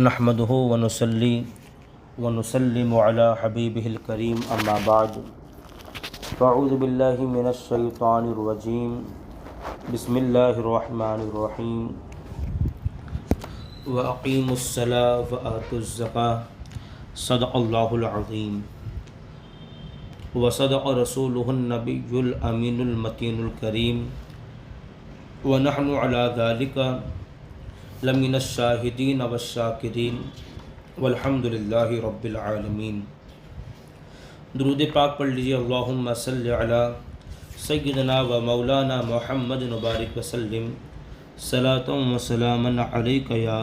نحمده ونصلي ونسلم على حبيبه الكريم اما بعد فاعوذ بالله من الشيطان الرجيم بسم الله الرحمن الرحيم واقيموا الصلاة وآتوا الزكاة صدق الله العظيم وصدق رسوله النبي الأمين المتين الكريم ونحن على ذلك لمن الشاہدین والشاکرین والحمد للہ رب العالمین۔ درود پاک پڑھ لیجیے۔ اللہم صلی علی سیدنا و مولانا محمد مبارک وسلم صلاۃ و سلاما علیک یا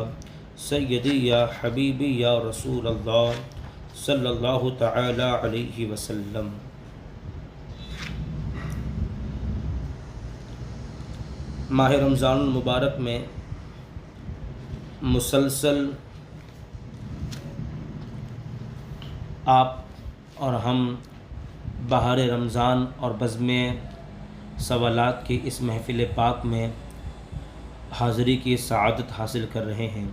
سیدی یا حبیبی یا رسول اللہ صلی اللہ تعالی علیہ وسلم۔ ماہ رمضان المبارک میں مسلسل آپ اور ہم بہار رمضان اور بزم سوالات کی اس محفل پاک میں حاضری کی سعادت حاصل کر رہے ہیں،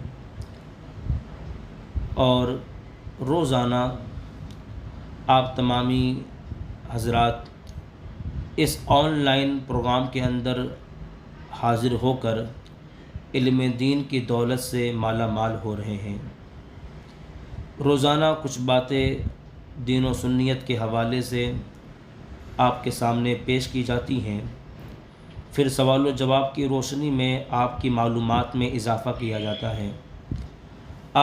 اور روزانہ آپ تمامی حضرات اس آن لائن پروگرام کے اندر حاضر ہو کر علم دین کی دولت سے مالا مال ہو رہے ہیں۔ روزانہ کچھ باتیں دین و سنیت کے حوالے سے آپ کے سامنے پیش کی جاتی ہیں، پھر سوال و جواب کی روشنی میں آپ کی معلومات میں اضافہ کیا جاتا ہے۔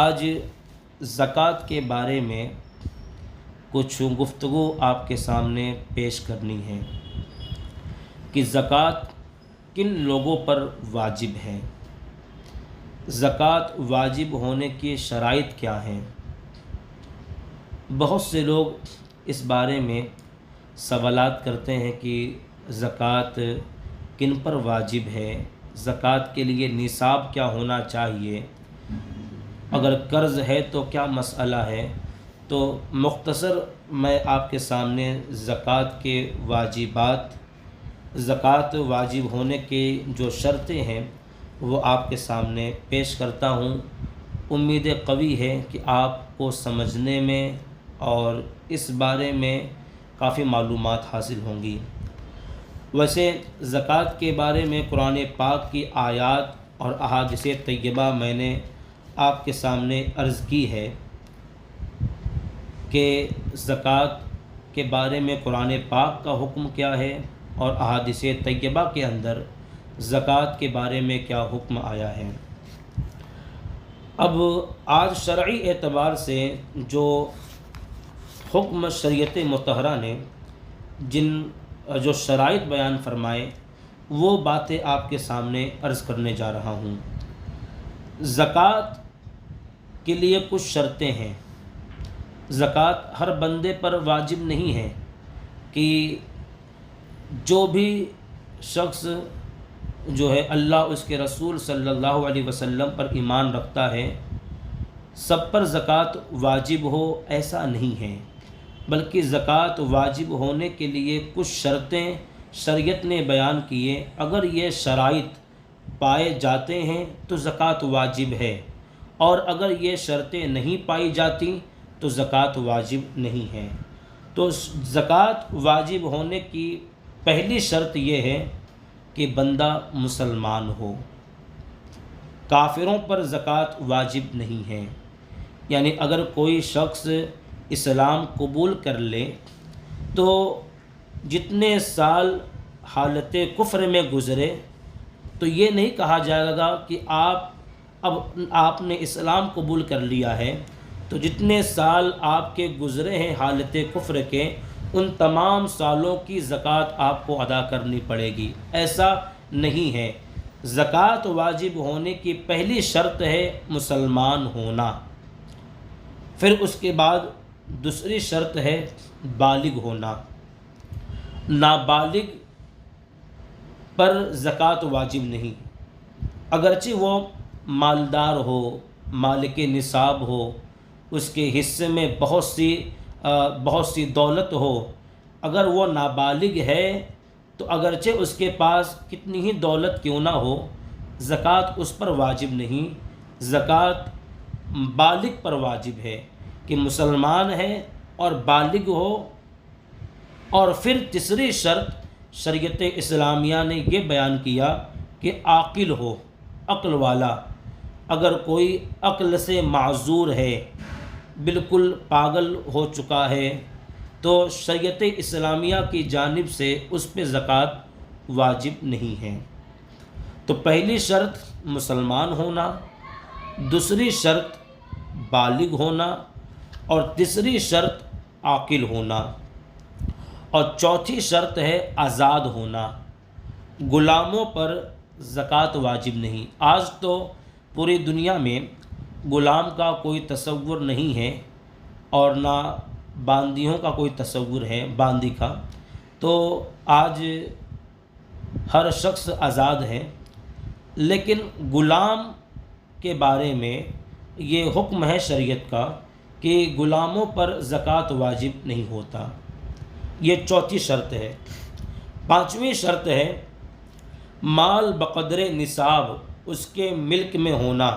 آج زکوٰۃ کے بارے میں کچھ گفتگو آپ کے سامنے پیش کرنی ہے کہ زکوٰۃ کن لوگوں پر واجب ہے، زکوٰۃ واجب ہونے کی شرائط کیا ہیں۔ بہت سے لوگ اس بارے میں سوالات کرتے ہیں کہ زکوٰۃ کن پر واجب ہے، زکوٰۃ کے لیے نصاب کیا ہونا چاہیے، اگر قرض ہے تو کیا مسئلہ ہے۔ تو مختصر میں آپ کے سامنے زکوٰۃ کے واجبات، زکوٰۃ واجب ہونے کی جو شرطیں ہیں وہ آپ کے سامنے پیش کرتا ہوں۔ امید قوی ہے کہ آپ کو سمجھنے میں اور اس بارے میں کافی معلومات حاصل ہوں گی۔ ویسے زکوٰۃ کے بارے میں قرآن پاک کی آیات اور احادیث طیبہ میں نے آپ کے سامنے عرض کی ہے کہ زکوٰۃ کے بارے میں قرآن پاک کا حکم کیا ہے اور احادیث طیبہ کے اندر زکوٰۃ کے بارے میں کیا حکم آیا ہے۔ اب آج شرعی اعتبار سے جو حکم شریعت مطہرہ نے جو شرائط بیان فرمائے وہ باتیں آپ کے سامنے عرض کرنے جا رہا ہوں۔ زکوٰۃ کے لیے کچھ شرطیں ہیں۔ زکوٰۃ ہر بندے پر واجب نہیں ہے کہ جو بھی شخص جو ہے اللہ اس کے رسول صلی اللہ علیہ وسلم پر ایمان رکھتا ہے سب پر زکوٰۃ واجب ہو، ایسا نہیں ہے، بلکہ زکوٰۃ واجب ہونے کے لیے کچھ شرطیں شریعت نے بیان کیے، اگر یہ شرائط پائے جاتے ہیں تو زکوٰۃ واجب ہے، اور اگر یہ شرطیں نہیں پائی جاتی تو زکوٰۃ واجب نہیں ہے۔ تو زکوٰۃ واجب ہونے کی پہلی شرط یہ ہے کہ بندہ مسلمان ہو۔ کافروں پر زکوٰۃ واجب نہیں ہے، یعنی اگر کوئی شخص اسلام قبول کر لے تو جتنے سال حالت کفر میں گزرے تو یہ نہیں کہا جائے گا کہ آپ نے اسلام قبول کر لیا ہے تو جتنے سال آپ کے گزرے ہیں حالت کفر کے ان تمام سالوں کی زکوٰۃ آپ کو ادا کرنی پڑے گی، ایسا نہیں ہے۔ زکوٰۃ واجب ہونے کی پہلی شرط ہے مسلمان ہونا، پھر اس کے بعد دوسری شرط ہے بالغ ہونا۔ نابالغ پر زکوٰۃ واجب نہیں، اگرچہ وہ مالدار ہو، مالک نصاب ہو، اس کے حصے میں بہت سی دولت ہو، اگر وہ نابالغ ہے تو اگرچہ اس کے پاس کتنی ہی دولت کیوں نہ ہو زکوٰۃ اس پر واجب نہیں۔ زکوٰۃ بالغ پر واجب ہے کہ مسلمان ہے اور بالغ ہو. اور پھر تیسری شرط شریعت اسلامیہ نے یہ بیان کیا کہ عاقل ہو، عقل والا. اگر کوئی عقل سے معذور ہے، بالکل پاگل ہو چکا ہے، تو شریعت اسلامیہ کی جانب سے اس پہ زکوٰۃ واجب نہیں ہے. تو پہلی شرط مسلمان ہونا، دوسری شرط بالغ ہونا، اور تیسری شرط عاقل ہونا، اور چوتھی شرط ہے آزاد ہونا. غلاموں پر زکوٰۃ واجب نہیں. آج تو پوری دنیا میں غلام کا کوئی تصور نہیں ہے، اور نہ باندیوں کا کوئی تصور ہے، باندی کا. تو آج ہر شخص آزاد ہے، لیکن غلام کے بارے میں یہ حکم ہے شریعت کا کہ غلاموں پر زکوٰۃ واجب نہیں ہوتا. یہ چوتھی شرط ہے. پانچویں شرط ہے مال بقدر نصاب اس کے ملک میں ہونا،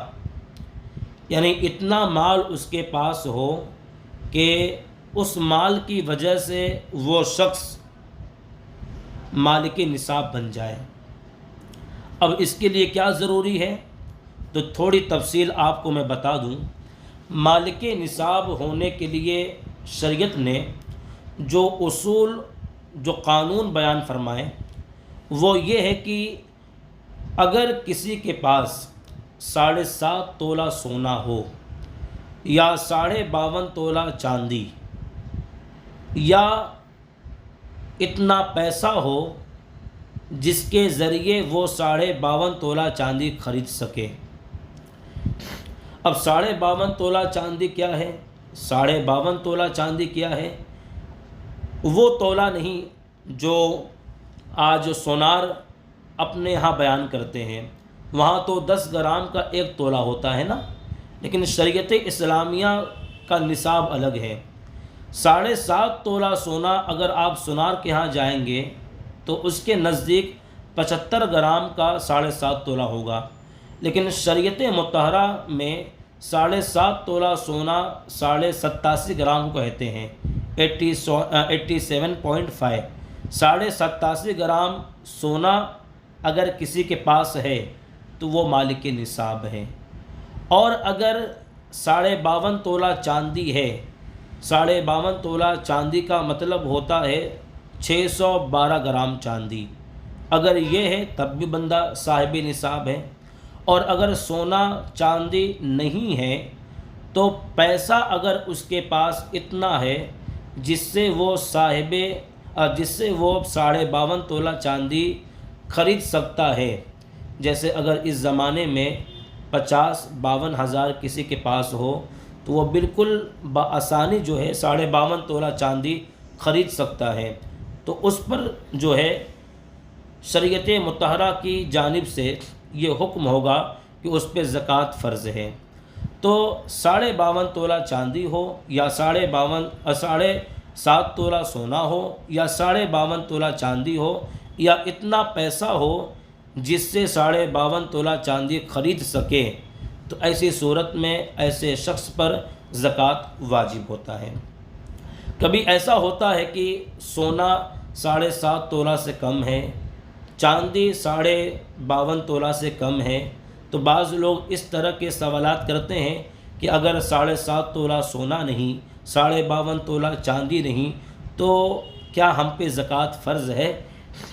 یعنی اتنا مال اس کے پاس ہو کہ اس مال کی وجہ سے وہ شخص مالک نصاب بن جائے. اب اس کے لیے کیا ضروری ہے، تو تھوڑی تفصیل آپ کو میں بتا دوں. مالک نصاب ہونے کے لیے شریعت نے جو اصول، جو قانون بیان فرمائے وہ یہ ہے کہ اگر کسی کے پاس 7.5 تولہ سونا ہو، یا 52.5 تولہ چاندی، یا اتنا پیسہ ہو جس کے ذریعے وہ 52.5 تولہ چاندی خرید سکے. اب 52.5 تولہ چاندی کیا ہے؟ 52.5 تولہ چاندی کیا ہے؟ وہ تولہ نہیں جو آج سونار اپنے ہاں بیان کرتے ہیں. وہاں تو 10 گرام کا 1 تولہ ہوتا ہے نا، لیکن شریعت اسلامیہ کا نصاب الگ ہے. 7.5 تولہ سونا اگر آپ سونار کے ہاں جائیں گے تو اس کے نزدیک 75 گرام کا 7.5 تولہ ہوگا. لیکن شریعت مطہرہ میں 7.5 تولہ سونا 87.5 گرام کو کہتے ہیں، 87.5. 87.5 گرام سونا اگر کسی کے پاس ہے تو وہ مالک نصاب ہے. اور اگر 52.5 تولہ چاندی ہے، 52.5 تولہ چاندی کا مطلب ہوتا ہے 612 گرام چاندی، اگر یہ ہے تب بھی بندہ صاحب نصاب ہے. اور اگر سونا چاندی نہیں ہے تو پیسہ اگر اس کے پاس اتنا ہے جس سے وہ 52.5 تولہ چاندی خرید سکتا ہے. جیسے اگر اس زمانے میں 50-52 ہزار کسی کے پاس ہو تو وہ بالکل بآسانی جو ہے 52.5 تولہ چاندی خرید سکتا ہے. تو اس پر جو ہے شریعت مطہرہ کی جانب سے یہ حکم ہوگا کہ اس پہ زکوٰۃ فرض ہے. تو 52.5 تولہ چاندی ہو، یا 7.5 تولہ سونا ہو، یا 52.5 تولہ چاندی ہو، یا اتنا پیسہ ہو جس سے 52.5 تولہ چاندی خرید سکے، تو ایسی صورت میں ایسے شخص پر زکوٰۃ واجب ہوتا ہے. کبھی ایسا ہوتا ہے کہ سونا 7.5 تولہ سے کم ہے، چاندی 52.5 تولہ سے کم ہے، تو بعض لوگ اس طرح کے سوالات کرتے ہیں کہ اگر 7.5 تولہ سونا نہیں، 52.5 تولہ چاندی نہیں، تو کیا ہم پہ زکوٰۃ فرض ہے؟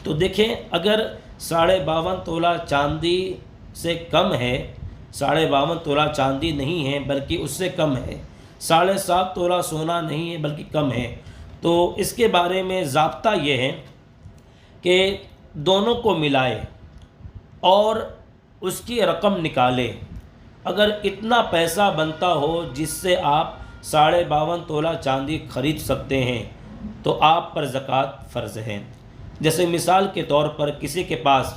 تو دیکھیں، اگر 52.5 تولہ چاندی سے کم ہے، 52.5 تولہ چاندی نہیں ہے بلکہ اس سے کم ہے، 7.5 تولہ سونا نہیں ہے بلکہ کم ہے، تو اس کے بارے میں ضابطہ یہ ہے کہ دونوں کو ملائے اور اس کی رقم نکالے. اگر اتنا پیسہ بنتا ہو جس سے آپ 52.5 تولہ چاندی خرید سکتے ہیں تو آپ پر زکوٰۃ فرض ہے. جیسے مثال کے طور پر کسی کے پاس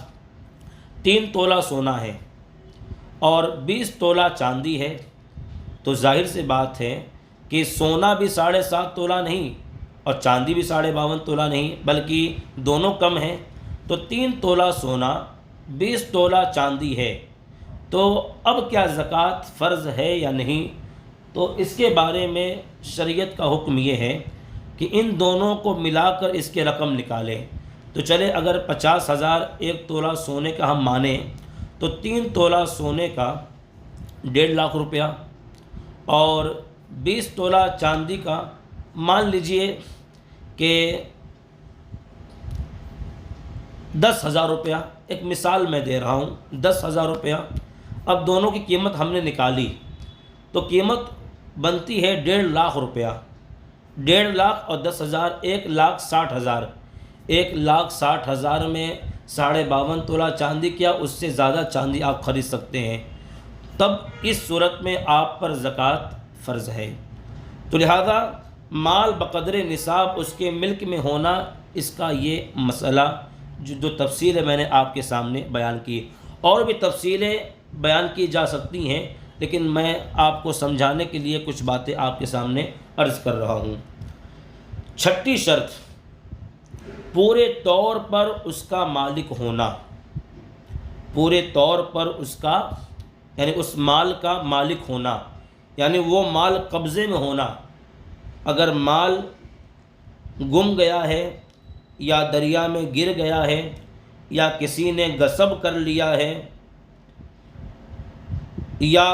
3 تولہ سونا ہے اور 20 تولہ چاندی ہے، تو ظاہر سی بات ہے کہ سونا بھی 7.5 تولہ نہیں اور چاندی بھی 52.5 تولہ نہیں بلکہ دونوں کم ہیں. تو 3 تولہ سونا 20 تولہ چاندی ہے، تو اب کیا زکوٰۃ فرض ہے یا نہیں؟ تو اس کے بارے میں شریعت کا حکم یہ ہے کہ ان دونوں کو ملا کر اس کے رقم نکالیں۔ تو چلے اگر 50,000 ایک تولہ سونے کا ہم مانیں تو 3 تولہ سونے کا 1.5 لاکھ روپیہ اور 20 تولہ چاندی کا مان لیجئے کہ 10,000 روپیہ، ایک مثال میں دے رہا ہوں، 10,000 روپیہ۔ اب دونوں کی قیمت ہم نے نکالی تو قیمت بنتی ہے 1.5 لاکھ روپیہ۔ 1.5 لاکھ اور 10,000 1,60,000۔ 1,60,000 میں 52.5 تولہ چاندی کیا، اس سے زیادہ چاندی آپ خرید سکتے ہیں، تب اس صورت میں آپ پر زکوٰۃ فرض ہے۔ تو لہذا مال بقدر نصاب اس کے ملک میں ہونا، اس کا یہ مسئلہ جو تفصیل ہے میں نے آپ کے سامنے بیان کی۔ اور بھی تفصیلیں بیان کی جا سکتی ہیں، لیکن میں آپ کو سمجھانے کے لیے کچھ باتیں آپ کے سامنے عرض کر رہا ہوں۔ چھٹی شرط، پورے طور پر اس کا مالک ہونا۔ پورے طور پر اس کا یعنی اس مال کا مالک ہونا، یعنی وہ مال قبضے میں ہونا۔ اگر مال گم گیا ہے یا دریا میں گر گیا ہے یا کسی نے غصب کر لیا ہے یا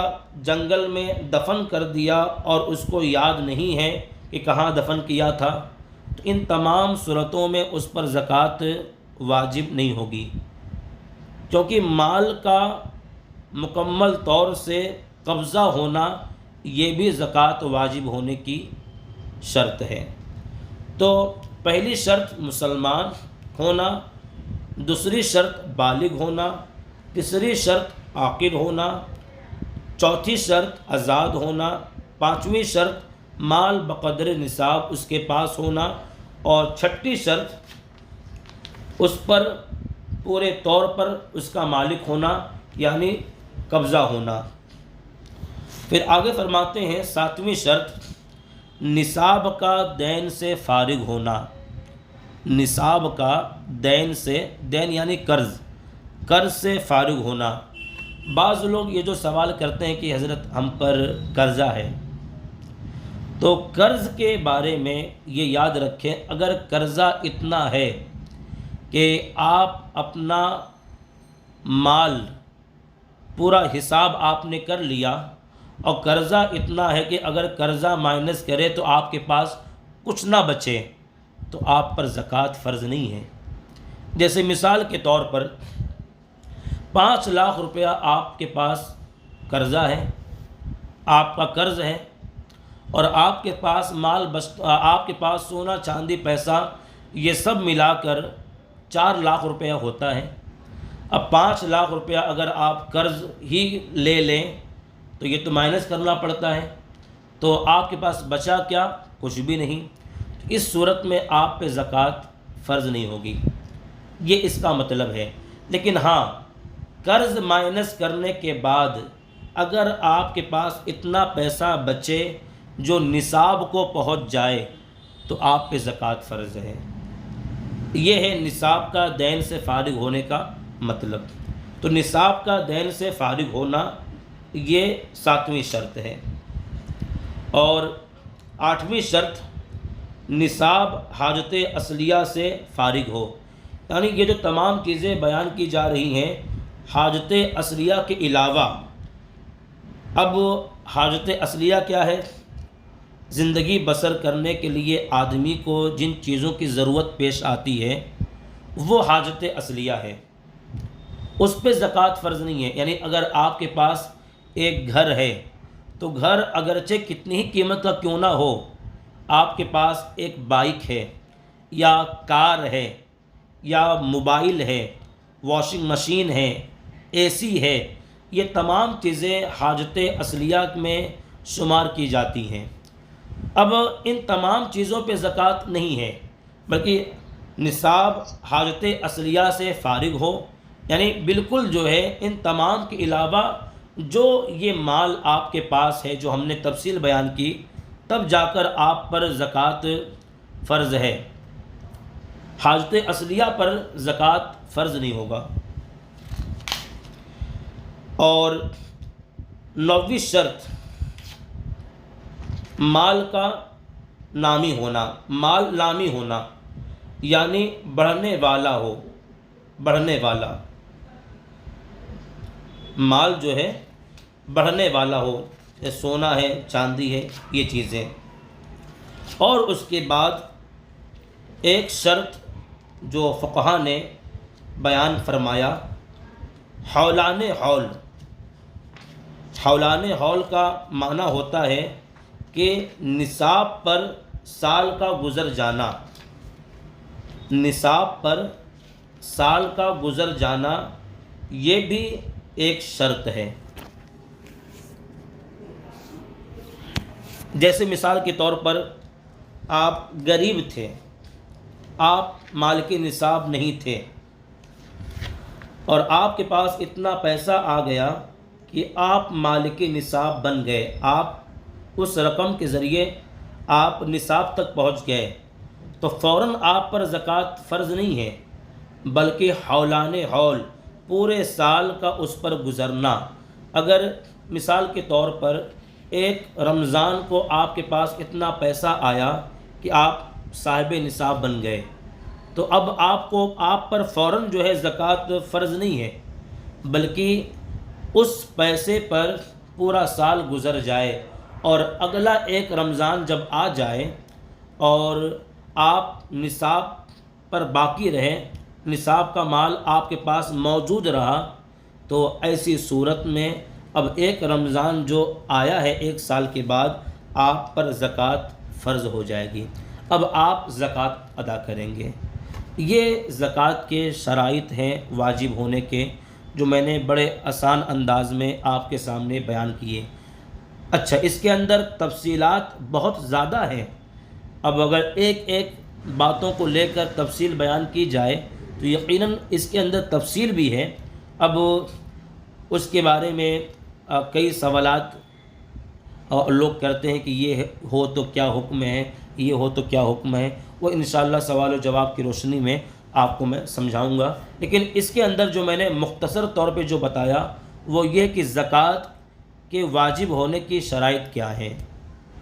جنگل میں دفن کر دیا اور اس کو یاد نہیں ہے کہ کہاں دفن کیا تھا، تو ان تمام صورتوں میں اس پر زکوٰۃ واجب نہیں ہوگی، کیونکہ مال کا مکمل طور سے قبضہ ہونا یہ بھی زکوٰۃ واجب ہونے کی شرط ہے۔ تو پہلی شرط مسلمان ہونا، دوسری شرط بالغ ہونا، تیسری شرط عاقل ہونا، چوتھی شرط آزاد ہونا، پانچویں شرط مال بقدر نصاب اس کے پاس ہونا، اور چھٹی شرط اس پر پورے طور پر اس کا مالک ہونا یعنی قبضہ ہونا۔ پھر آگے فرماتے ہیں ساتویں شرط نصاب کا دین سے فارغ ہونا۔ نصاب کا دین سے، دین یعنی قرض سے فارغ ہونا۔ بعض لوگ یہ جو سوال کرتے ہیں کہ حضرت ہم پر قرضہ ہے، تو قرض کے بارے میں یہ یاد رکھیں، اگر قرضہ اتنا ہے کہ آپ اپنا مال پورا حساب آپ نے کر لیا اور قرضہ اتنا ہے کہ اگر قرضہ مائنس کرے تو آپ کے پاس کچھ نہ بچے، تو آپ پر زکوٰۃ فرض نہیں ہے۔ جیسے مثال کے طور پر 5 لاکھ روپیہ آپ کے پاس قرضہ ہے، آپ کا قرض ہے، اور آپ کے پاس آپ کے پاس سونا چاندی پیسہ یہ سب ملا کر 4 لاکھ روپیہ ہوتا ہے۔ اب 5 لاکھ روپیہ اگر آپ قرض ہی لے لیں تو یہ تو مائنس کرنا پڑتا ہے، تو آپ کے پاس بچا کیا؟ کچھ بھی نہیں۔ اس صورت میں آپ پہ زکوٰۃ فرض نہیں ہوگی، یہ اس کا مطلب ہے۔ لیکن ہاں، قرض مائنس کرنے کے بعد اگر آپ کے پاس اتنا پیسہ بچے جو نصاب کو پہنچ جائے تو آپ پہ زکوٰۃ فرض ہے۔ یہ ہے نصاب کا دین سے فارغ ہونے کا مطلب۔ تو نصاب کا دین سے فارغ ہونا یہ 7ویں شرط ہے۔ اور 8ویں شرط نصاب حاجت اصلیہ سے فارغ ہو، یعنی یہ جو تمام چیزیں بیان کی جا رہی ہیں حاجت اصلیہ کے علاوہ، اب حاجت اصلیہ کیا ہے؟ زندگی بسر کرنے کے لیے آدمی کو جن چیزوں کی ضرورت پیش آتی ہے وہ حاجت اصلیہ ہے، اس پہ زکوٰۃ فرض نہیں ہے۔ یعنی اگر آپ کے پاس ایک گھر ہے تو گھر اگرچہ کتنی ہی قیمت کا کیوں نہ ہو، آپ کے پاس ایک بائک ہے یا کار ہے یا موبائل ہے، واشنگ مشین ہے، اے سی ہے، یہ تمام چیزیں حاجت اصلیہ میں شمار کی جاتی ہیں۔ اب ان تمام چیزوں پہ زکوٰۃ نہیں ہے، بلکہ نصاب حاجت اصلیہ سے فارغ ہو، یعنی بالکل جو ہے ان تمام کے علاوہ جو یہ مال آپ کے پاس ہے جو ہم نے تفصیل بیان کی، تب جا کر آپ پر زکوٰۃ فرض ہے۔ حاجت اصلیہ پر زکوٰۃ فرض نہیں ہوگا۔ اور 9ویں شرط مال کا نامی ہونا، مال نامی ہونا یعنی بڑھنے والا ہو، بڑھنے والا مال جو ہے بڑھنے والا ہو، یہ سونا ہے، چاندی ہے، یہ چیزیں۔ اور اس کے بعد ایک شرط جو فقہا نے بیان فرمایا، حولان حول۔ حولان حول کا معنی ہوتا ہے کہ نصاب پر سال کا گزر جانا، نصاب پر سال کا گزر جانا یہ بھی ایک شرط ہے۔ جیسے مثال کے طور پر آپ غریب تھے، آپ مالک نصاب نہیں تھے، اور آپ کے پاس اتنا پیسہ آ گیا کہ آپ مالک نصاب بن گئے، آپ اس رقم کے ذریعے آپ نصاب تک پہنچ گئے، تو فوراً آپ پر زکوٰۃ فرض نہیں ہے، بلکہ حولان حول پورے سال کا اس پر گزرنا۔ اگر مثال کے طور پر ایک رمضان کو آپ کے پاس اتنا پیسہ آیا کہ آپ صاحب نصاب بن گئے، تو اب آپ پر فوراً جو ہے زکوٰۃ فرض نہیں ہے، بلکہ اس پیسے پر پورا سال گزر جائے اور اگلا ایک رمضان جب آ جائے اور آپ نصاب پر باقی رہے، نصاب کا مال آپ کے پاس موجود رہا، تو ایسی صورت میں اب ایک رمضان جو آیا ہے ایک سال کے بعد آپ پر زکوٰۃ فرض ہو جائے گی، اب آپ زکوٰۃ ادا کریں گے۔ یہ زکوٰۃ کے شرائط ہیں واجب ہونے کے، جو میں نے بڑے آسان انداز میں آپ کے سامنے بیان کیے۔ اچھا، اس کے اندر تفصیلات بہت زیادہ ہیں، اب اگر ایک ایک باتوں کو لے کر تفصیل بیان کی جائے تو یقیناً اس کے اندر تفصیل بھی ہے۔ اب اس کے بارے میں کئی سوالات لوگ کرتے ہیں کہ یہ ہو تو کیا حکم ہے، یہ ہو تو کیا حکم ہے، وہ انشاءاللہ سوال و جواب کی روشنی میں آپ کو میں سمجھاؤں گا۔ لیکن اس کے اندر جو میں نے مختصر طور پہ جو بتایا وہ یہ کہ زکوٰۃ کے واجب ہونے کی شرائط کیا ہیں۔